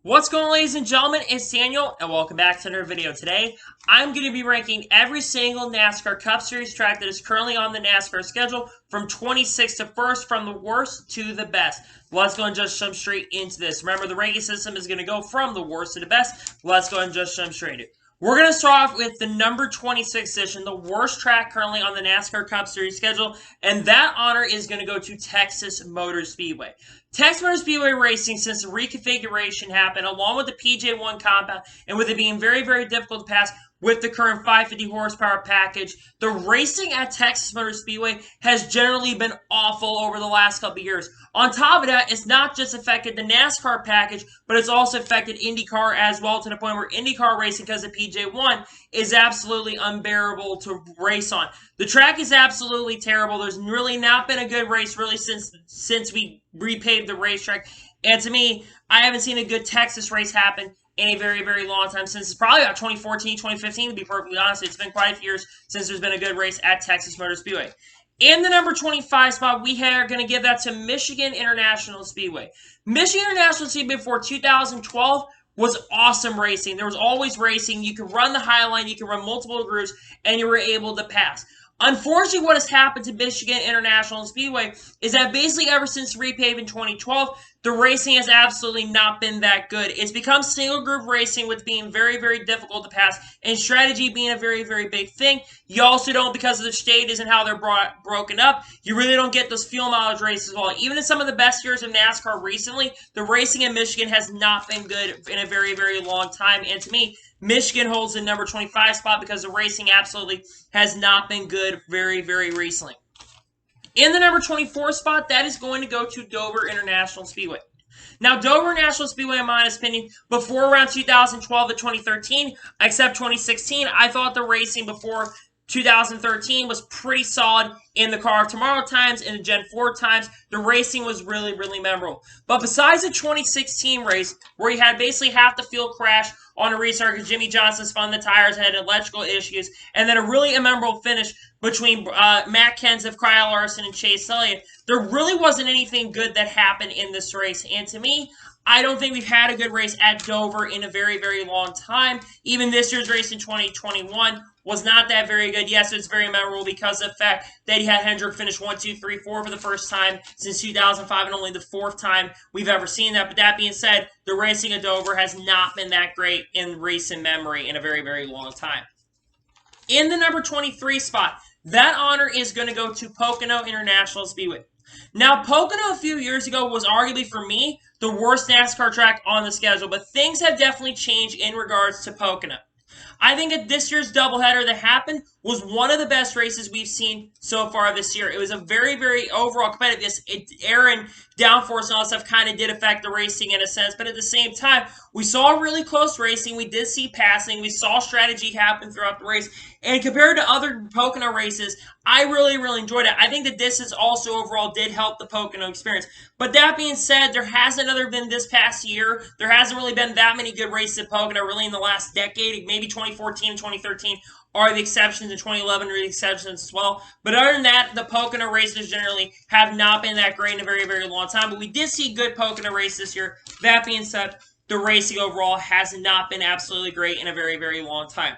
What's going on, ladies and gentlemen? It's Daniel, and welcome back to another video. Today, I'm going to be ranking every single NASCAR Cup Series track that is currently on the NASCAR schedule from 26th to 1st, from the worst to the best. Let's go and just jump straight into this. Remember, the ranking system is going to go from the worst to the best. Let's go and just jump straight into it. We're going to start off with the number 26 edition, the worst track currently on the NASCAR Cup Series schedule, and that honor is going to go to Texas Motor Speedway. Texas Motor Speedway Racing, since the reconfiguration happened, along with the PJ1 compound, and with it being very, very difficult to pass with the current 550 horsepower package, the racing at Texas Motor Speedway has generally been awful over the last couple of years. On top of that, it's not just affected the NASCAR package, but it's also affected IndyCar as well, to the point where IndyCar racing, because of PJ1, is absolutely unbearable to race on. The track is absolutely terrible. There's really not been a good race really since we repaved the racetrack. And to me, I haven't seen a good Texas race happen in a very, very long time, since it's probably about 2014, 2015, to be perfectly honest. It's been quite a few years since there's been a good race at Texas Motor Speedway. In the number 25 spot, we are going to give that to Michigan International Speedway. Michigan International Speedway before 2012 was awesome racing. There was always racing. You could run the high line, you could run multiple grooves, and you were able to pass. Unfortunately, what has happened to Michigan International Speedway is that basically ever since repave in 2012, the racing has absolutely not been that good. It's become single group racing, with being very, very difficult to pass, and strategy being a very, very big thing. You also don't, because of the stages and how they're broken up, you really don't get those fuel mileage races as well. Even in some of the best years of NASCAR recently, the racing in Michigan has not been good in a very, very long time. And to me, Michigan holds the number 25 spot because the racing absolutely has not been good very, very recently. In the number 24 spot, that is going to go to Dover International Speedway. Now, Dover International Speedway, in my opinion, before around 2012 to 2013, except 2016, I thought the racing before 2013 was pretty solid in the Car of Tomorrow times and the Gen 4 times. The racing was really, really memorable. But besides the 2016 race, where you had basically half the field crash on a restart because Jimmy Johnson spun the tires, had electrical issues, and then a really memorable finish between Matt Kenseth, Kyle Larson, and Chase Elliott, there really wasn't anything good that happened in this race. And to me, I don't think we've had a good race at Dover in a very, very long time. Even this year's race in 2021 was not that very good. Yes, it's very memorable because of the fact that he had Hendrick finish 1, 2, 3, 4 for the first time since 2005, and only the fourth time we've ever seen that. But that being said, the racing at Dover has not been that great in recent memory in a very, very long time. In the number 23 spot, that honor is going to go to Pocono International Speedway. Now, Pocono a few years ago was arguably, for me, the worst NASCAR track on the schedule, but things have definitely changed in regards to Pocono. I think that this year's doubleheader that happened was one of the best races we've seen so far this year. It was a very, very overall competitive. Air and downforce and all that stuff kind of did affect the racing in a sense, but at the same time, we saw really close racing. We did see passing. We saw strategy happen throughout the race. And compared to other Pocono races, I really, really enjoyed it. I think that this is also overall did help the Pocono experience. But that being said, there hasn't been this past year. There hasn't really been that many good races at Pocono really in the last decade. Maybe 2014 and 2013 are the exceptions, and 2011 are the exceptions as well. But other than that, the Pocono races generally have not been that great in a very, very long time. But we did see good Pocono races this year. That being said, the racing overall has not been absolutely great in a very, very long time.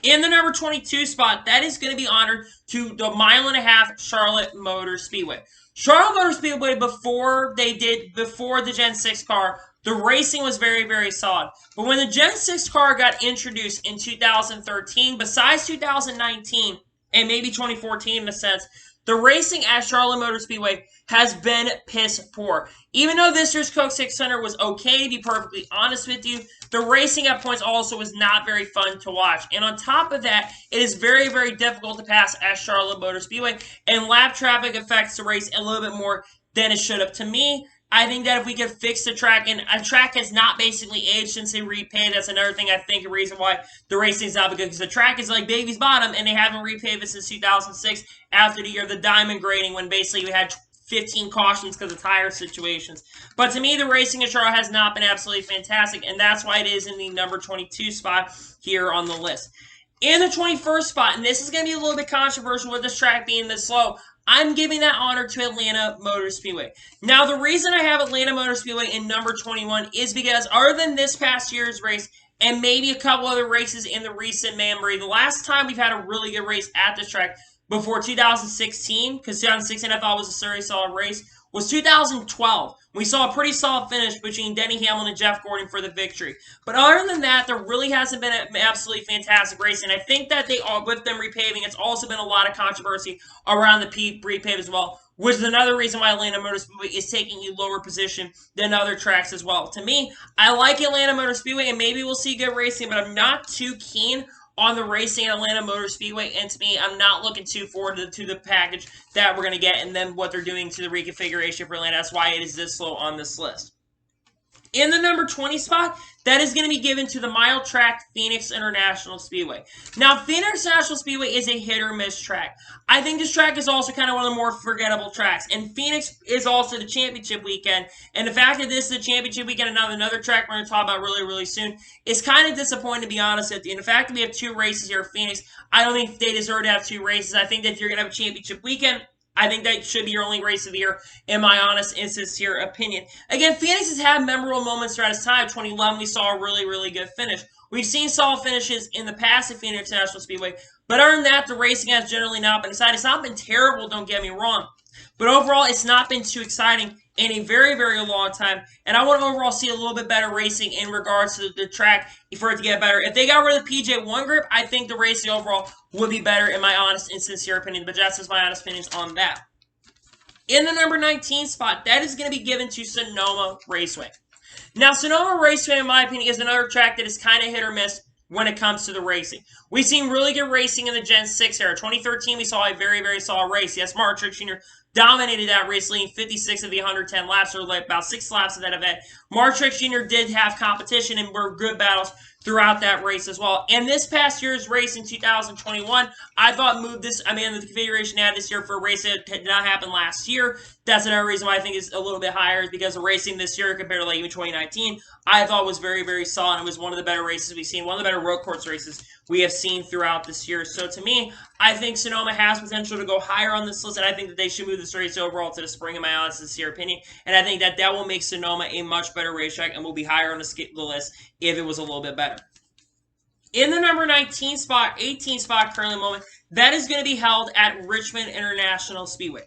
In the number 22 spot, that is going to be honored to the 1.5-mile Charlotte Motor Speedway. Charlotte Motor Speedway, before the Gen 6 car, the racing was very, very solid. But when the Gen 6 car got introduced in 2013, besides 2019 and maybe 2014 in a sense, the racing at Charlotte Motor Speedway has been piss poor. Even though this year's Coke 600 was okay, to be perfectly honest with you, the racing at points also was not very fun to watch. And on top of that, it is very, very difficult to pass at Charlotte Motor Speedway, and lap traffic affects the race a little bit more than it should have. To me, I think that if we could fix the track, and a track has not basically aged since they repaved, that's another thing I think a reason why the racing is not good, because the track is like baby's bottom, and they haven't repaved it since 2006 after the year of the diamond grading, when basically we had 15 cautions because of tire situations. But to me, the racing at Charlotte has not been absolutely fantastic, and that's why it is in the number 22 spot here on the list. In the 21st spot, and this is going to be a little bit controversial with this track being this slow, I'm giving that honor to Atlanta Motor Speedway. Now, the reason I have Atlanta Motor Speedway in number 21 is because other than this past year's race, and maybe a couple other races in the recent memory, the last time we've had a really good race at this track before 2016, because 2016 I thought was a very solid race, was 2012. We saw a pretty solid finish between Denny Hamlin and Jeff Gordon for the victory. But other than that, there really hasn't been an absolutely fantastic race. And I think that with them repaving, it's also been a lot of controversy around the repave as well, which is another reason why Atlanta Motor Speedway is taking a lower position than other tracks as well. To me, I like Atlanta Motor Speedway, and maybe we'll see good racing, but I'm not too keen on the racing at Atlanta Motor Speedway, and to me, I'm not looking too forward to the package that we're going to get and then what they're doing to the reconfiguration for Atlanta. That's why it is this low on this list. In the number 20 spot, that is going to be given to the mile track Phoenix International Speedway. Now, Phoenix International Speedway is a hit-or-miss track. I think this track is also kind of one of the more forgettable tracks. And Phoenix is also the championship weekend. And the fact that this is the championship weekend, another track we're going to talk about really, really soon, is kind of disappointing, to be honest with you. And the fact that we have 2 races here at Phoenix, I don't think they deserve to have 2 races. I think that if you're going to have a championship weekend, I think that should be your only race of the year, in my honest and sincere opinion. Again, Phoenix has had memorable moments throughout its time. 2011, we saw a really, really good finish. We've seen solid finishes in the past at Phoenix International Speedway, but other than that, the racing has generally not been exciting. It's not been terrible, don't get me wrong, but overall, it's not been too exciting in a very, very long time, and I want to overall see a little bit better racing in regards to the track for it to get better. If they got rid of the PJ1 grip, I think the racing overall would be better, in my honest and sincere opinion, but that's just my honest opinions on that. In the number 19 spot, that is going to be given to Sonoma Raceway. Now, Sonoma Raceway, in my opinion, is another track that is kind of hit or miss when it comes to the racing. We've seen really good racing in the Gen 6 era. 2013, we saw a very, very solid race. Yes, Martin Truex Jr. dominated that race, leading 56 of the 110 laps, or like about 6 laps of that event. Martin Truex Jr. did have competition and were good battles throughout that race as well. And this past year's race in 2021, I thought the configuration had this year for a race that did not happen last year. That's another reason why I think it's a little bit higher, is because the racing this year compared to like even 2019, I thought was very, very solid. It was one of the better races we've seen, one of the better road course races we have seen throughout this year. So to me, I think Sonoma has potential to go higher on this list, and I think that they should move this race overall to the spring, in my honest and sincere opinion. And I think that that will make Sonoma a much better racetrack and will be higher on the list if it was a little bit better. In the number 18 spot currently moment, that is going to be held at Richmond International Speedway.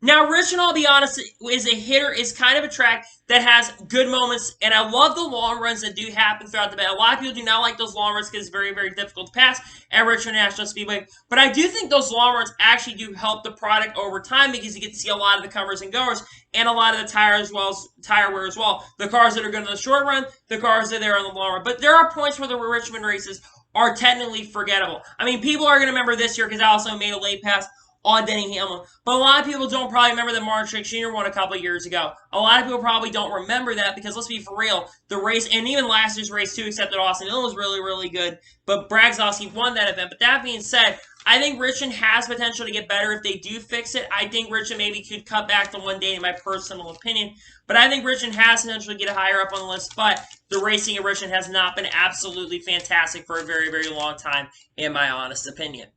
Now, Richmond, I'll be honest, is kind of a track that has good moments, and I love the long runs that do happen throughout the day. A lot of people do not like those long runs because it's very, very difficult to pass at Richmond National Speedway, but I do think those long runs actually do help the product over time, because you get to see a lot of the comers and goers and a lot of the tire wear as well. The cars that are good in the short run, the cars that are there on the long run. But there are points where the Richmond races are technically forgettable. I mean, people are going to remember this year because Allison made a late pass on Denny Hamlin. But a lot of people don't probably remember that Martin Truex Jr. won a couple of years ago. A lot of people probably don't remember that because, let's be for real, the race, and even last year's race too, except that Austin Hill was really, really good. But Brad Keselowski won that event. But that being said, I think Richmond has potential to get better if they do fix it. I think Richmond maybe could cut back to 1 day, in my personal opinion. But I think Richmond has potential to get higher up on the list. But the racing at Richmond has not been absolutely fantastic for a very, very long time, in my honest opinion.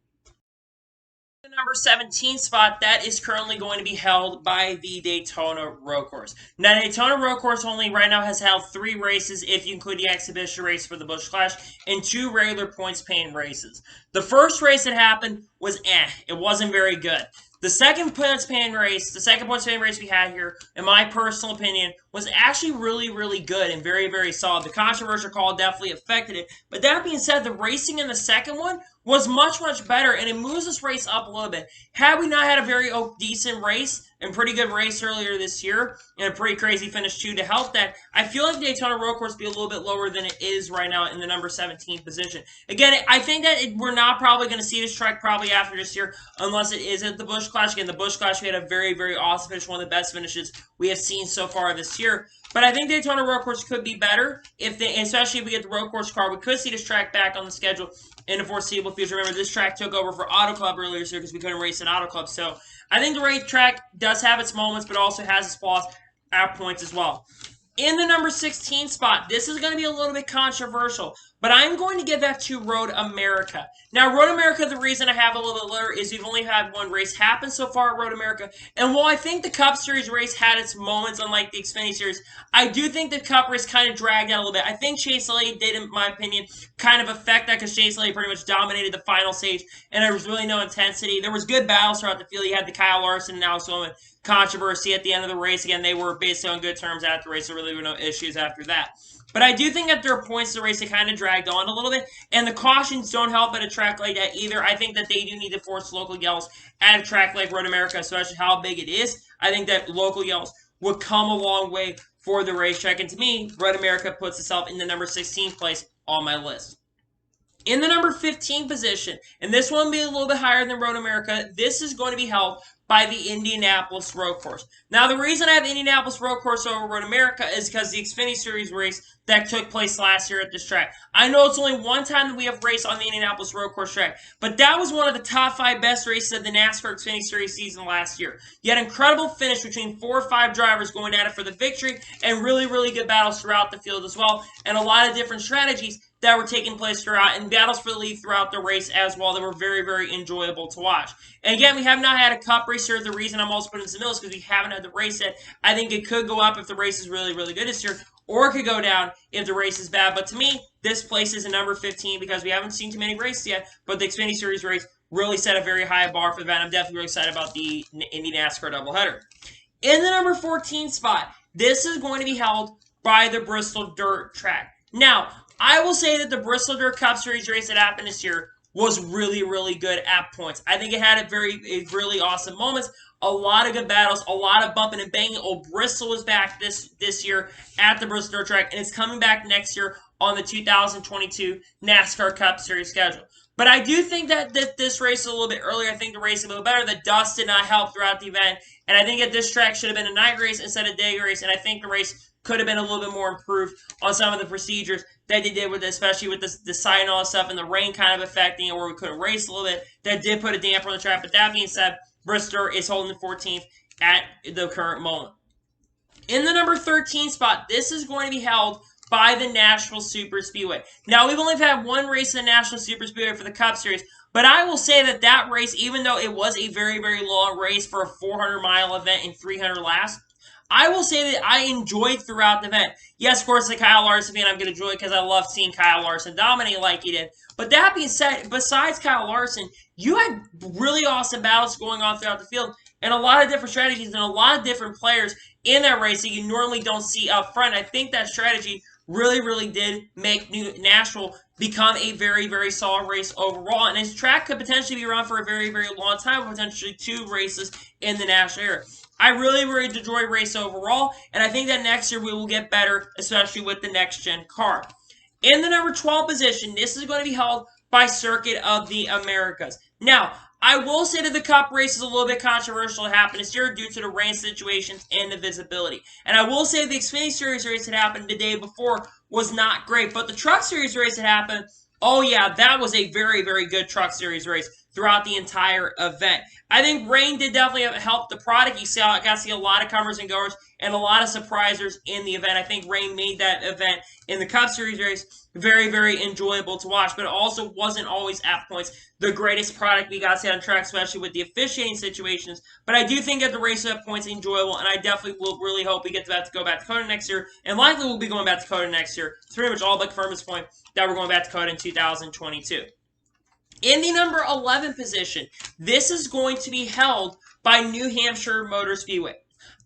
The number 17 spot, that is currently going to be held by the Daytona Road Course. Now, Daytona Road Course only right now has held 3 races, if you include the exhibition race for the Busch Clash, and 2 regular points-paying races. The first race that happened was it wasn't very good. The second points-paying race we had here, in my personal opinion, was actually really, really good and very, very solid. The controversial call definitely affected it. But that being said, the racing in the second one was much, much better, and it moves this race up a little bit. Had we not had a very decent race and pretty good race earlier this year, and a pretty crazy finish too to help that, I feel like the Daytona Road Course be a little bit lower than it is right now in the number 17 position. Again, I think that we're not probably going to see this track probably after this year, unless it is at the Busch Clash. Again, the Busch Clash, we had a very, very awesome finish, one of the best finishes we have seen so far this year. But I think Daytona Road Course could be better, especially if we get the Road Course car. We could see this track back on the schedule in the foreseeable future. Remember, this track took over for Auto Club earlier this year because we couldn't race in Auto Club. So I think the race track does have its moments, but also has its flaws at points as well. In the number 16 spot, this is going to be a little bit controversial. but I'm going to give that to Road America. Now, Road America, the reason I have a little bit lower is we've only had one race happen so far at Road America, and while I think the Cup Series race had its moments, unlike the Xfinity Series, I do think the Cup race kind of dragged out a little bit. I think Chase Elliott did, in my opinion, kind of affect that because Chase Elliott pretty much dominated the final stage, and there was really no intensity. There was good battles throughout the field. You had the Kyle Larson and Alex Bowman controversy at the end of the race. Again, they were basically on good terms after the race. There really were no issues after that. But I do think that there are points in the race that kind of dragged on a little bit, and the cautions don't help at a track like that either. I think that they do need to force local yells at a track like Road America, especially how big it is. I think that local yells would come a long way for the racetrack, and to me, Road America puts itself in the number 16th place on my list. In the number 15 position, and this one will be a little bit higher than Road America, this is going to be held by the Indianapolis Road Course. Now, the reason I have Indianapolis Road Course over Road America is because the Xfinity Series race that took place last year at this track. I know it's only one time that we have raced on the Indianapolis Road Course track, but that was one of the top 5 best races of the NASCAR Xfinity Series season last year. You had an incredible finish between 4 or 5 drivers going at it for the victory, and really, really good battles throughout the field as well, and a lot of different strategies that were taking place throughout, and battles for the lead throughout the race as well that were very, very enjoyable to watch. And again, we have not had a Cup race here. The reason I'm also putting this in the middle is because we haven't had the race yet. I think it could go up if the race is really, really good this year, or it could go down if the race is bad. But to me, this place is a number 15 because we haven't seen too many races yet, but the Xfinity Series race really set a very high bar for the event. I'm definitely really excited about the Indy NASCAR doubleheader. In the number 14 spot, this is going to be held by the Bristol Dirt Track. Now, I will say that the Bristol Dirt Cup Series race that happened this year was really, really good at points. I think it had really awesome moments, a lot of good battles, a lot of bumping and banging. Old Bristol was back this year at the Bristol Dirt Track, and it's coming back next year on the 2022 NASCAR Cup Series schedule. But I do think that this race is a little bit earlier. I think the race is a little better. The dust did not help throughout the event, and I think that this track should have been a night race instead of day race, and I think the race could have been a little bit more improved on some of the procedures that they did with it, especially with the side and all that stuff, and the rain kind of affecting it where we couldn't race a little bit. That did put a damper on the track. But that being said, Bristol is holding the 14th at the current moment. In the number 13 spot, this is going to be held by the Nashville Super Speedway. Now, we've only had one race in the Nashville Super Speedway for the Cup Series, but I will say that that race, even though it was a very, very long race for a 400-mile event in 300 laps, I will say that I enjoyed throughout the event. Yes, of course, the Kyle Larson fan, I'm going to enjoy it because I love seeing Kyle Larson dominate like he did. But that being said, besides Kyle Larson, you had really awesome battles going on throughout the field and a lot of different strategies and a lot of different players in that race that you normally don't see up front. I think that strategy really, really did make Nashville become a very, very solid race overall. And his track could potentially be around for a very, very long time, potentially 2 races in the Nashville era. I really, really enjoy race overall, and I think that next year we will get better, especially with the next-gen car. In the number 12 position, this is going to be held by Circuit of the Americas. Now, I will say that the Cup race is a little bit controversial to happen this year due to the rain situations and the visibility. And I will say the Xfinity Series race that happened the day before was not great, but the Truck Series race that happened, oh yeah, that was a very, very good Truck Series race throughout the entire event. I think rain did definitely help the product. You got to see a lot of comers and goers and a lot of surprisers in the event. I think rain made that event in the Cup Series race very, very enjoyable to watch, but it also wasn't always at points the greatest product we got to see on track, especially with the officiating situations. But I do think that the race at points is enjoyable, and I definitely will really hope we get to go back to Dakota next year, and likely we'll be going back to Dakota next year. It's pretty much all but confirmed at this point that we're going back to Dakota in 2022. In the number 11 position, this is going to be held by New Hampshire Motor Speedway.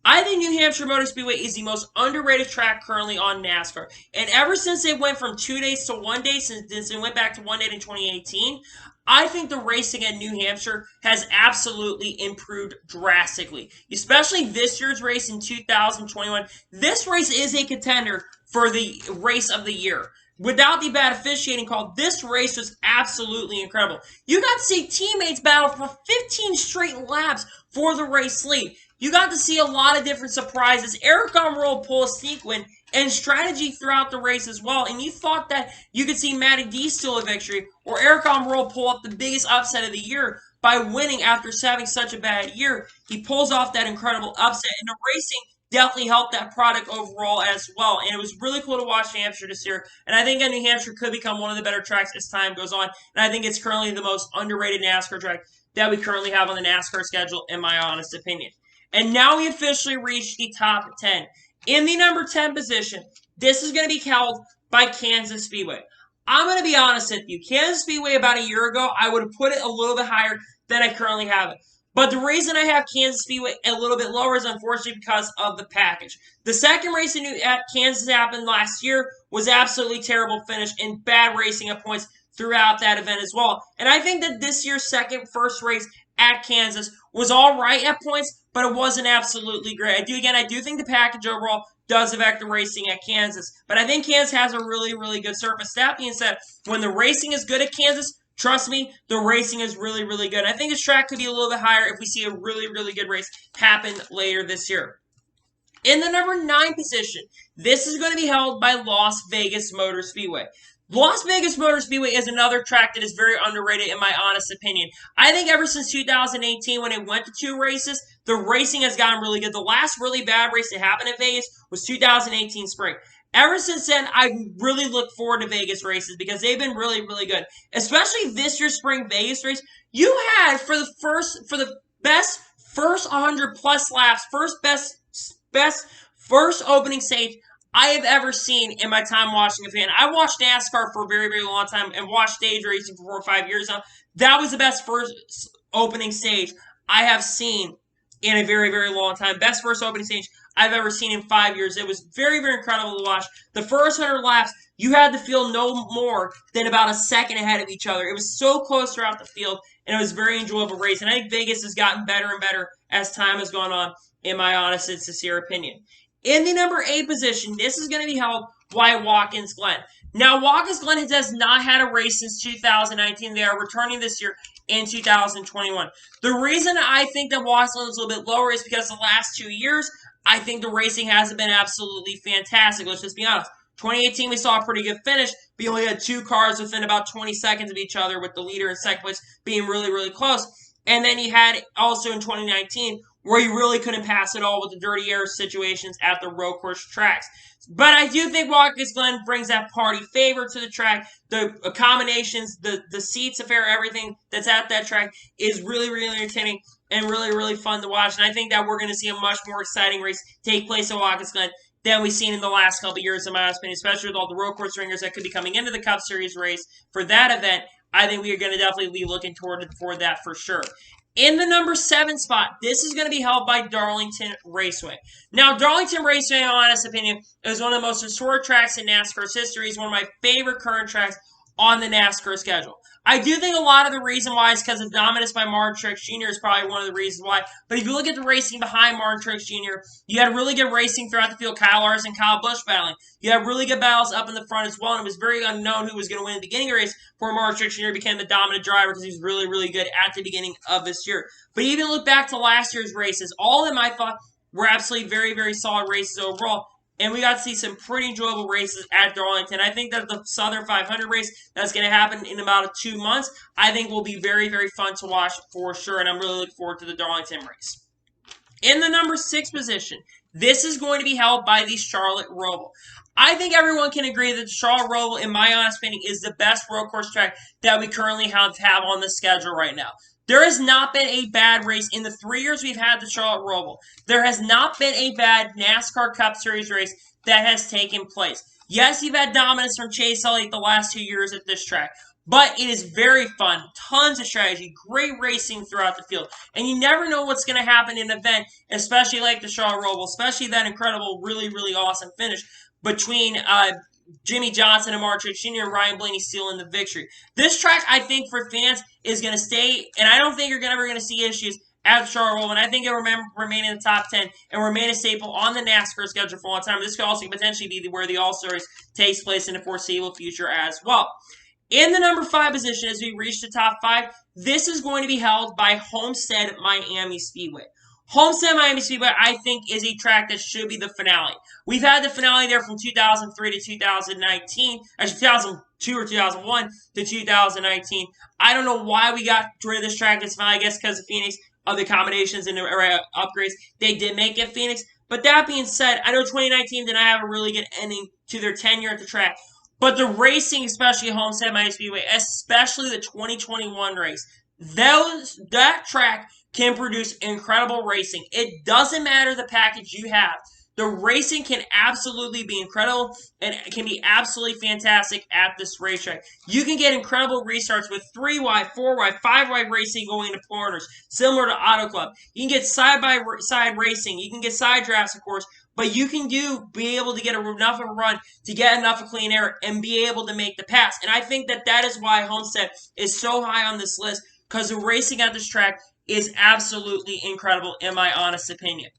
I think New Hampshire Motor Speedway is the most underrated track currently on NASCAR. And ever since it went from 2 days to 1 day, since it went back to 1 day in 2018, I think the racing at New Hampshire has absolutely improved drastically. Especially this year's race in 2021. This race is a contender for the race of the year. Without the bad officiating call, this race was absolutely incredible. You got to see teammates battle for 15 straight laps for the race lead. You got to see a lot of different surprises. Eric Almirola pull a sneak win and strategy throughout the race as well. And you thought that you could see Matty D steal a victory or Eric Almirola pull up the biggest upset of the year by winning after having such a bad year. He pulls off that incredible upset, and the racing definitely helped that product overall as well. And it was really cool to watch New Hampshire this year. And I think that New Hampshire could become one of the better tracks as time goes on. And I think it's currently the most underrated NASCAR track that we currently have on the NASCAR schedule, in my honest opinion. And now we officially reached the top 10. In the number 10 position, this is going to be held by Kansas Speedway. I'm going to be honest with you. Kansas Speedway about a year ago, I would have put it a little bit higher than I currently have it. But the reason I have Kansas Speedway a little bit lower is unfortunately because of the package. The second race at Kansas happened last year was absolutely terrible finish and bad racing at points throughout that event as well. And I think that this year's first race at Kansas was all right at points, but it wasn't absolutely great. I do think the package overall does affect the racing at Kansas. But I think Kansas has a really, really good surface. That being said, when the racing is good at Kansas, trust me, the racing is really, really good. I think this track could be a little bit higher if we see a really, really good race happen later this year. In the number 9 position, this is going to be held by Las Vegas Motor Speedway. Las Vegas Motor Speedway is another track that is very underrated in my honest opinion. I think ever since 2018 when it went to 2 races, the racing has gotten really good. The last really bad race that happened in Vegas was 2018 spring. Ever since then, I really look forward to Vegas races because they've been really, really good. Especially this year's spring Vegas race. You had for the best first 100 plus laps, first opening stage I have ever seen in my time watching a fan. I watched NASCAR for a very, very long time and watched stage racing for 4 or 5 years now. That was the best first opening stage I have seen in a very, very long time. Best first opening stage I've ever seen in 5 years. It was very, very incredible to watch. The first 100 laps, you had the field no more than about a second ahead of each other. It was so close throughout the field, and it was a very enjoyable race. And I think Vegas has gotten better and better as time has gone on, in my honest and sincere opinion. In the number 8 position, this is going to be held by Watkins Glen. Now, Watkins Glen has not had a race since 2019. They are returning this year in 2021. The reason I think that Watkins Glen is a little bit lower is because the last 2 years, I think the racing hasn't been absolutely fantastic. Let's just be honest. 2018, we saw a pretty good finish. We only had 2 cars within about 20 seconds of each other, with the leader and second place being really, really close. And then you had also in 2019, where you really couldn't pass it all with the dirty air situations at the road course tracks. But I do think Watkins Glen brings that party favor to the track. The accommodations, the seats affair, everything that's at that track is really, really entertaining and really, really fun to watch. And I think that we're going to see a much more exciting race take place at Watkins Glen than we've seen in the last couple of years, in my opinion, especially with all the road course ringers that could be coming into the Cup Series race for that event. I think we are going to definitely be looking toward that for sure. In the number 7 spot, this is going to be held by Darlington Raceway. Now, Darlington Raceway, in my honest opinion, is one of the most historic tracks in NASCAR's history. It's one of my favorite current tracks on the NASCAR schedule. I do think a lot of the reason why is because of dominance by Martin Truex Jr. is probably one of the reasons why. But if you look at the racing behind Martin Truex Jr., you had really good racing throughout the field. Kyle Larson, Kyle Busch battling. You had really good battles up in the front as well, and it was very unknown who was going to win the beginning of the race before Martin Truex Jr. became the dominant driver because he was really, really good at the beginning of this year. But even look back to last year's races, all of them I thought were absolutely very, very solid races overall. And we got to see some pretty enjoyable races at Darlington. I think that the Southern 500 race that's going to happen in about 2 months, I think will be very, very fun to watch for sure. And I'm really looking forward to the Darlington race. In the number 6 position, this is going to be held by the Charlotte Roval. I think everyone can agree that the Charlotte Roval, in my honest opinion, is the best road course track that we currently have on the schedule right now. There has not been a bad race in the 3 years we've had the Charlotte Roval. There has not been a bad NASCAR Cup Series race that has taken place. Yes, you've had dominance from Chase Elliott the last 2 years at this track, but it is very fun, tons of strategy, great racing throughout the field, and you never know what's going to happen in an event, especially like the Charlotte Roval, especially that incredible, really, really awesome finish between Jimmy Johnson and Martin Truex Jr. and Ryan Blaney stealing the victory. This track, I think, for fans is going to stay, and I don't think you're ever going to see issues at the Charlotte Roval, and I think it will remain in the top 10 and remain a staple on the NASCAR schedule for a long time. This could also potentially be where the All-Star race takes place in the foreseeable future as well. In the number 5 position, as we reach the top 5, this is going to be held by Homestead Miami Speedway. Homestead Miami Speedway, I think, is a track that should be the finale. We've had the finale there from 2003 to 2019, actually 2002 or 2001 to 2019. I don't know why we got rid of this track this finale. I guess because of Phoenix, of the accommodations and the upgrades. They did make it Phoenix, But that being said, I know 2019 did not have a really good ending to their tenure at the track. But the racing, especially at Homestead Miami Speedway, especially the 2021 race, that track can produce incredible racing. It doesn't matter the package you have. The racing can absolutely be incredible and it can be absolutely fantastic at this racetrack. You can get incredible restarts with 3-wide, 4-wide, 5-wide racing going into corners, similar to Auto Club. You can get side-by-side racing. You can get side drafts, of course, but you can be able to get enough of a run to get enough of clean air and be able to make the pass. And I think that is why Homestead is so high on this list, because the racing at this track is absolutely incredible, in my honest opinion.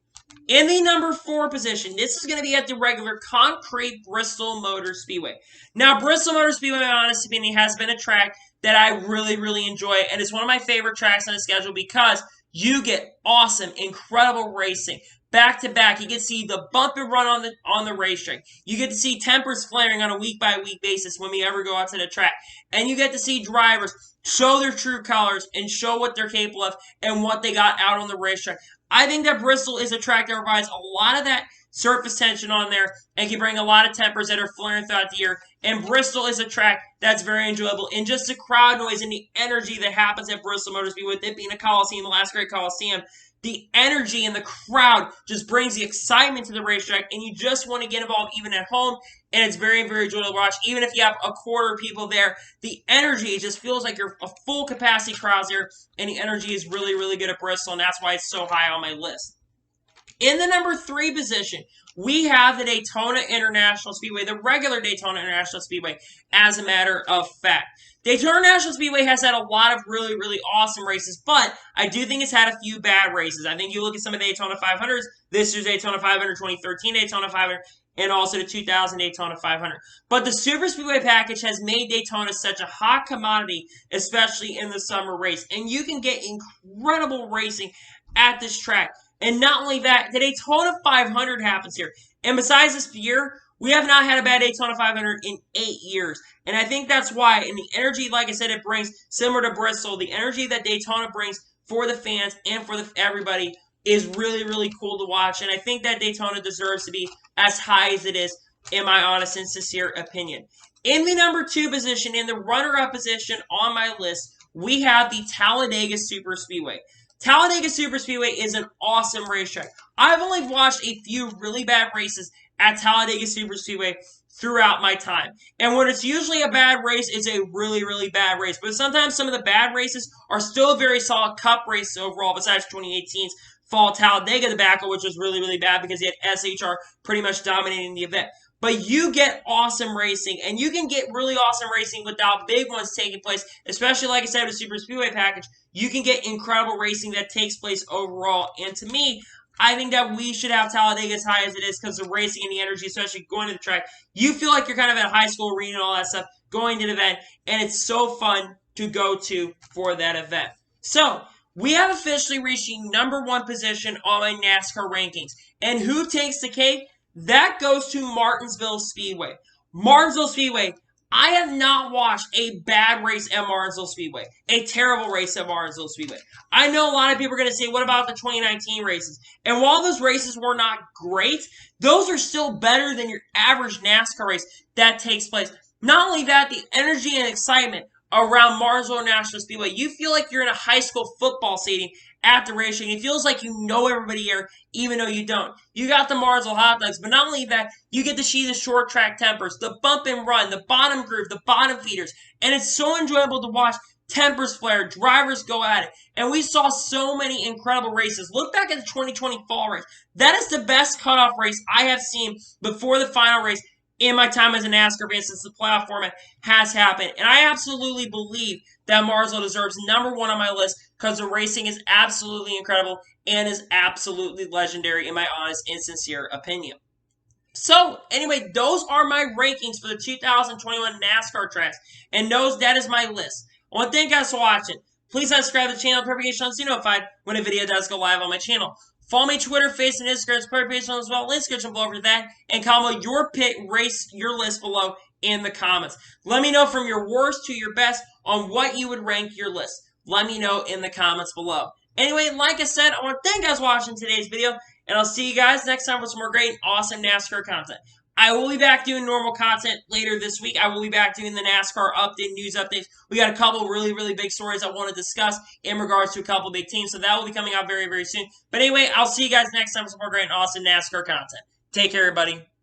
In the number 4 position, this is going to be at the regular concrete Bristol Motor Speedway. Now, Bristol Motor Speedway, in my honest opinion, has been a track that I really, really enjoy, and it's one of my favorite tracks on the schedule because you get awesome, incredible racing. Back to back, you get to see the bump and run on the racetrack. You get to see tempers flaring on a week-by-week basis when we ever go out to the track. And you get to see drivers show their true colors and show what they're capable of and what they got out on the racetrack. I think that Bristol is a track that provides a lot of that surface tension on there and can bring a lot of tempers that are flaring throughout the year. And Bristol is a track that's very enjoyable. And just the crowd noise and the energy that happens at Bristol Motor Speedway, with it being a Coliseum, the last great Coliseum, the energy in the crowd just brings the excitement to the racetrack, and you just want to get involved even at home, and it's very, very enjoyable to watch. Even if you have a quarter of people there, the energy just feels like you're a full capacity crowd there, and the energy is really, really good at Bristol, and that's why it's so high on my list. In the number 3 position, we have the Daytona International Speedway, the regular Daytona International Speedway, as a matter of fact. Daytona International Speedway has had a lot of really, really awesome races, but I do think it's had a few bad races. I think you look at some of the Daytona 500s, this year's Daytona 500, 2013 Daytona 500, and also the 2000 Daytona 500. But the Super Speedway package has made Daytona such a hot commodity, especially in the summer race. And you can get incredible racing at this track. And not only that, the Daytona 500 happens here. And besides this year, we have not had a bad Daytona 500 in 8 years. And I think that's why. And the energy, like I said, it brings, similar to Bristol, the energy that Daytona brings for the fans and for everybody is really, really cool to watch. And I think that Daytona deserves to be as high as it is, in my honest and sincere opinion. In the number 2 position, in the runner-up position on my list, we have the Talladega Super Speedway. Talladega Super Speedway is an awesome racetrack. I've only watched a few really bad races at Talladega Super Speedway throughout my time. And when it's usually a bad race, it's a really, really bad race. But sometimes some of the bad races are still very solid Cup races overall, besides 2018's Fall Talladega debacle, which was really, really bad because he had SHR pretty much dominating the event. But you get awesome racing, and you can get really awesome racing without big ones taking place, especially, like I said, with the Super Speedway package. You can get incredible racing that takes place overall. And to me, I think that we should have Talladega as high as it is because the racing and the energy, especially going to the track. You feel like you're kind of at a high school arena and all that stuff, going to the event, and it's so fun to go to for that event. So, we have officially reached the number 1 position on my NASCAR rankings. And who takes the cake? That goes to Martinsville Speedway. Martinsville Speedway, I have not watched a bad race at Martinsville Speedway. A terrible race at Martinsville Speedway. I know a lot of people are going to say, what about the 2019 races? And while those races were not great, those are still better than your average NASCAR race that takes place. Not only that, the energy and excitement around Martinsville National Speedway, you feel like you're in a high school football stadium at the racetrack. It feels like you know everybody here, even though you don't. You got the Martinsville hot dogs, but not only that, you get to see the short track tempers, the bump and run, the bottom groove, the bottom feeders, and it's so enjoyable to watch tempers flare, drivers go at it, and we saw so many incredible races. Look back at the 2020 fall race. That is the best cutoff race I have seen before the final race in my time as a NASCAR fan since the playoff format has happened. And I absolutely believe that Martinsville deserves number 1 on my list because the racing is absolutely incredible and is absolutely legendary in my honest and sincere opinion. So, anyway, those are my rankings for the 2021 NASCAR tracks. And that is my list. I want to thank you guys for watching. Please subscribe to the channel, notifications to be notified when a video does go live on my channel. Follow me Twitter, Facebook, and Instagram, Twitter page as well. Links description below for that. And comment your your list below in the comments. Let me know from your worst to your best on what you would rank your list. Let me know in the comments below. Anyway, like I said, I want to thank you guys for watching today's video. And I'll see you guys next time with some more great and awesome NASCAR content. I will be back doing normal content later this week. I will be back doing the NASCAR update, news updates. We got a couple really big stories I want to discuss in regards to a couple big teams, so that will be coming out very soon. But anyway, I'll see you guys next time with some more great and awesome NASCAR content. Take care, everybody.